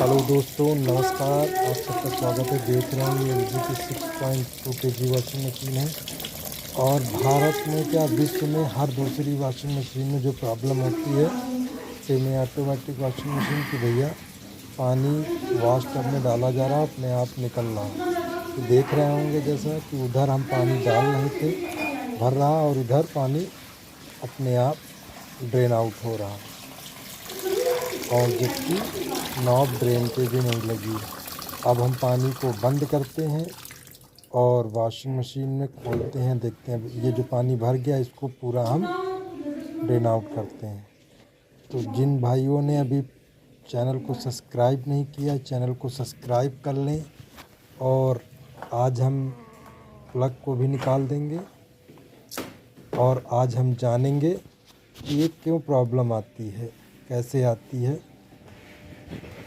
Hello दोस्तों, नमस्कार। आप सबका स्वागत है। देख रहे हैं LG की 6.2 kg वॉशिंग मशीन है। और भारत में क्या विश्व में हर दूसरी वॉशिंग मशीन में जो प्रॉब्लम होती है सेमी ऑटोमेटिक वॉशिंग मशीन की, भैया पानी वॉश टब में डाला जा रहा अपने आप निकल रहा। तो देख रहे होंगे जैसा कि उधर हम पानी डाल रहे थे भर रहा और इधर पानी अपने आप ड्रेन आउट हो रहा, और जबकि नॉब ड्रेन पे भी नहीं लगी। अब हम पानी को बंद करते हैं और वॉशिंग मशीन में खोलते हैं, देखते हैं ये जो पानी भर गया इसको पूरा हम ड्रेन आउट करते हैं। तो जिन भाइयों ने अभी चैनल को सब्सक्राइब नहीं किया, चैनल को सब्सक्राइब कर लें। और आज हम प्लग को भी निकाल देंगे और आज हम जानेंगे कि ये क्यों प्रॉब्लम आती है, कैसे आती है।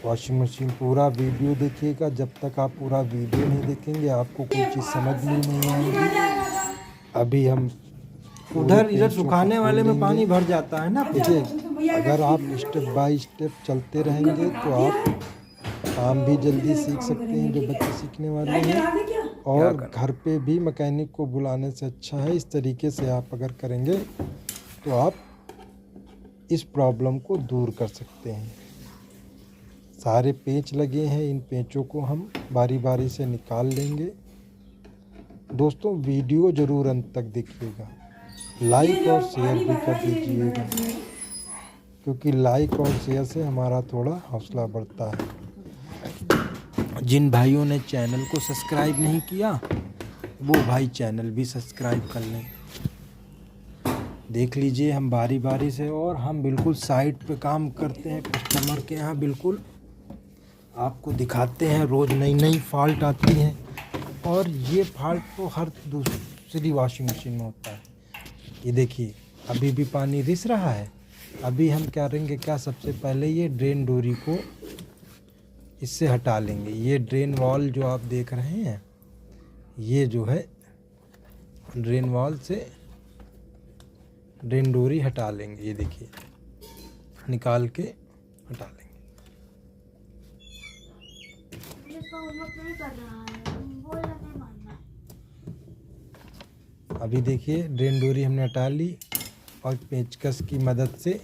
वॉशिंग मशीन पूरा वीडियो देखिएगा। जब तक आप पूरा वीडियो नहीं देखेंगे आपको कोई चीज़ समझ में नहीं आएगी। अभी हम उधर इधर सुखाने वाले में पानी भर जाता है ना। देखिए, अगर आप स्टेप बाय स्टेप चलते रहेंगे तो आप काम भी जल्दी सीख सकते हैं, जो बच्चे सीखने वाले हैं। और घर पे भी मैकेनिक को बुलाने से अच्छा है इस तरीके से आप अगर करेंगे तो आप इस प्रॉब्लम को दूर कर सकते हैं। सारे पेंच लगे हैं, इन पेंचों को हम बारी बारी से निकाल लेंगे। दोस्तों, वीडियो ज़रूर अंत तक देखिएगा, लाइक और शेयर भी कर दीजिएगा, क्योंकि लाइक और शेयर से हमारा थोड़ा हौसला बढ़ता है। जिन भाइयों ने चैनल को सब्सक्राइब नहीं किया वो भाई चैनल भी सब्सक्राइब कर लें। देख लीजिए, हम बारी बारी से, और हम बिल्कुल साइट पे काम करते हैं कस्टमर के यहाँ, बिल्कुल आपको दिखाते हैं। रोज़ नई नई फॉल्ट आती हैं और ये फॉल्ट तो हर दूसरी वॉशिंग मशीन में होता है। ये देखिए, अभी भी पानी रिस रहा है। अभी हम क्या करेंगे, क्या सबसे पहले ये ड्रेन डोरी को इससे हटा लेंगे। ये ड्रेन वॉल जो आप देख रहे हैं, ये जो है ड्रेन वॉल से ड्रेन डोरी हटा लेंगे। ये देखिए, निकाल के हटा लेंगे। अभी देखिए, ड्रेन डोरी हमने हटा ली और पेंचकस की मदद से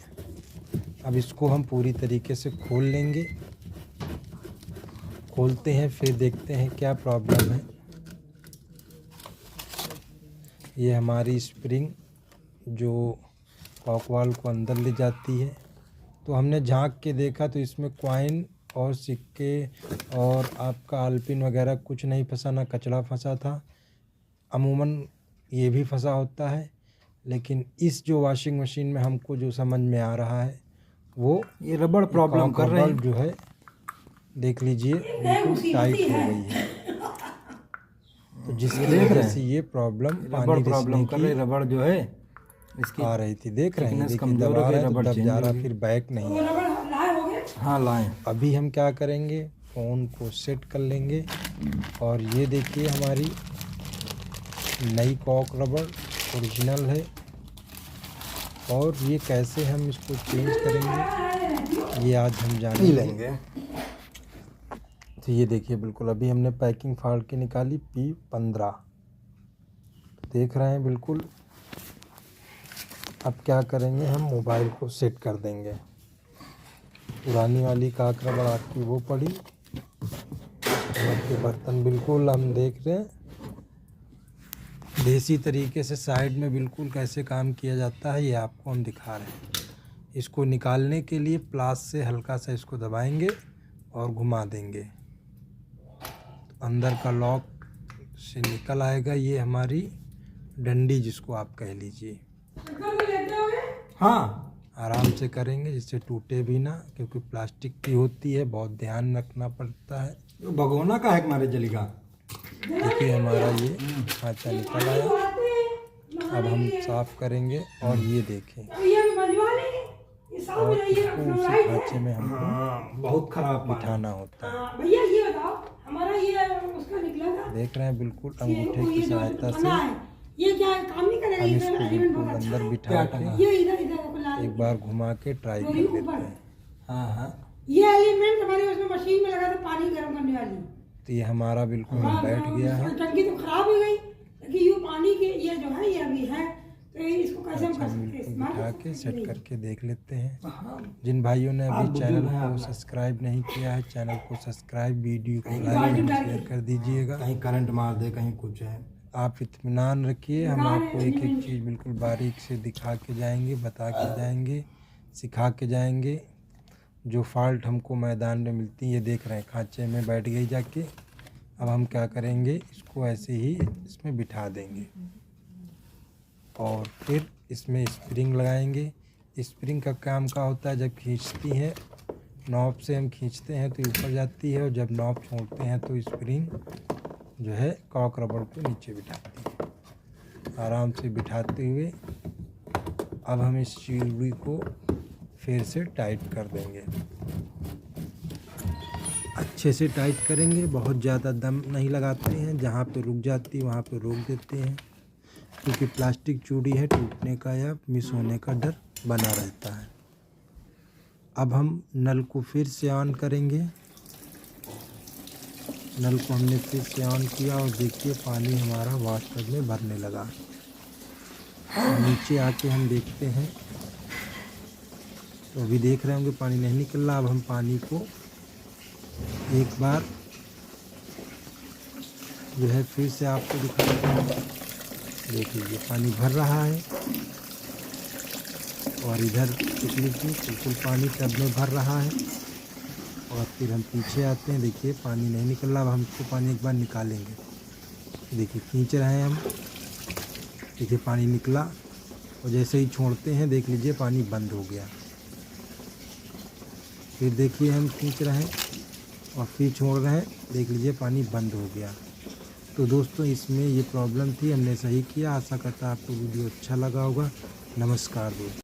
अब इसको हम पूरी तरीके से खोल लेंगे। खोलते हैं, फिर देखते हैं क्या प्रॉब्लम है। ये हमारी स्प्रिंग जो कॉकवाल को अंदर ले जाती है, तो हमने झांक के देखा तो इसमें कॉइन और सिक्के और आपका आलपिन वगैरह कुछ नहीं फंसा, ना कचरा फंसा था। अमूमन ये भी फंसा होता है, लेकिन इस जो वॉशिंग मशीन में हमको जो समझ में आ रहा है वो ये रबड़ प्रॉब्लम कर रहे हैं। जो है देख लीजिए, बिल्कुल टाइट हो गई है। तो जिसकी वजह से ये प्रॉब्लम पानी प्रॉब्लम कर रहे, रबड़ जो है इसकी आ रही थी। देख रहे हैं, देखिए कमजोर दबा हो गई, रहा है तो रबड़ दब जा रहा, फिर बैक नहीं आ रहा। हाँ लाएं। अभी हम क्या करेंगे, फ़ोन को सेट कर लेंगे और ये देखिए हमारी नई कॉक रबड़ ओरिजिनल है। और ये कैसे हम इसको चेंज करेंगे ये आज हम जान लेंगे। तो ये देखिए, बिल्कुल अभी हमने पैकिंग फाड़ के निकाली P15, देख रहे हैं बिल्कुल। अब क्या करेंगे, हम मोबाइल को सेट कर देंगे। पुरानी वाली काक रबड़ आपकी वो पड़ी, के बर्तन बिल्कुल हम देख रहे हैं देसी तरीके से साइड में बिल्कुल कैसे काम किया जाता है, ये आपको हम दिखा रहे हैं। इसको निकालने के लिए प्लास से हल्का सा इसको दबाएंगे और घुमा देंगे, तो अंदर का लॉक से निकल आएगा। ये हमारी डंडी जिसको आप कह लीजिए। हाँ, आराम से करेंगे जिससे टूटे भी ना, क्योंकि प्लास्टिक की होती है, बहुत ध्यान रखना पड़ता है। भगोना का है हमारे जलीगा। देखिए हमारा ये खांचा निकल आया। अब हम साफ करेंगे और ये देखें, और इसको उसी खांचे में हमको बहुत खराब बिठाना होता है। भैया ये बताओ, हमारा ये उसका निकला था, देख रहे हैं, बिल्कुल अंगूठे की सहायता से ये क्या काम नहीं करेगा, हम इसको बिल्कुल अंदर बिठा के ये इधर इधर एक बार घुमा के ट्राई कर लेते हैं। हाँ हाँ, ये एलिमेंट हमारे उसमें मशीन में तो ये हमारा बिल्कुल बैठ गया है। टंकी तो खराब हो गई, लेकिन ये पानी के ये जो है ये अभी है, तो इसको कैसे हम कर सकते हैं? बिल्कुल इस्तेमाल बिठा कर के सकते सेट हैं। करके देख लेते हैं। हाँ, जिन भाइयों ने आप अभी बुजुर्ग चैनल हैं, को आप सब्सक्राइब नहीं किया है, चैनल को सब्सक्राइब, वीडियो को बाल्टी लाइक एंड डाल शेयर के। कर दीजिएगा। कहीं करंट मार दे, कहीं कुछ है। आप इत्मीनान रखिए, हम निकाल आपको है, एक एक नहीं। चीज़ बिल्कुल बारीक से दिखा के जाएंगे, बता के जाएंगे, सिखा के जाएंगे। जो फॉल्ट हमको मैदान में मिलती है, ये देख रहे हैं खांचे में बैठ गई जाके। अब हम क्या करेंगे, इसको ऐसे ही इसमें बिठा देंगे और फिर इसमें स्प्रिंग लगाएंगे। स्प्रिंग का काम क्या होता है, जब खींचती है नॉब से हम खींचते हैं तो ऊपर जाती है, और जब नॉब छोड़ते हैं तो स्प्रिंग जो है कॉक रबड़ पे नीचे बिठाती है। आराम से बिठाते हुए अब हम इस चूड़ी को फिर से टाइट कर देंगे। अच्छे से टाइट करेंगे, बहुत ज़्यादा दम नहीं लगाते हैं, जहाँ पे रुक जाती है वहाँ पे रोक देते हैं, क्योंकि प्लास्टिक चूड़ी है, टूटने का या मिस होने का डर बना रहता है। अब हम नल को फिर से ऑन करेंगे। नल को हमने फिर से ऑन किया और देखिए पानी हमारा वाशटब में भरने लगा। नीचे आके हम देखते हैं तो अभी देख रहे होंगे पानी नहीं निकल रहा। अब हम पानी को एक बार जो है फिर से आपको दिखाते हैं। देख लीजिए पानी भर रहा है और इधर देख लीजिए बिल्कुल पानी टब में भर रहा है। और फिर हम पीछे आते हैं, देखिए पानी नहीं निकल रहा। अब हम इसको पानी एक बार निकालेंगे। देखिए खींच रहे हैं हम, देखिए पानी निकला और जैसे ही छोड़ते हैं देख लीजिए पानी बंद हो गया। फिर देखिए हम खींच रहे हैं और फिर छोड़ रहे हैं, देख लीजिए पानी बंद हो गया। तो दोस्तों इसमें ये प्रॉब्लम थी, हमने सही किया। आशा करता आपको वीडियो अच्छा लगा होगा। नमस्कार दोस्तों।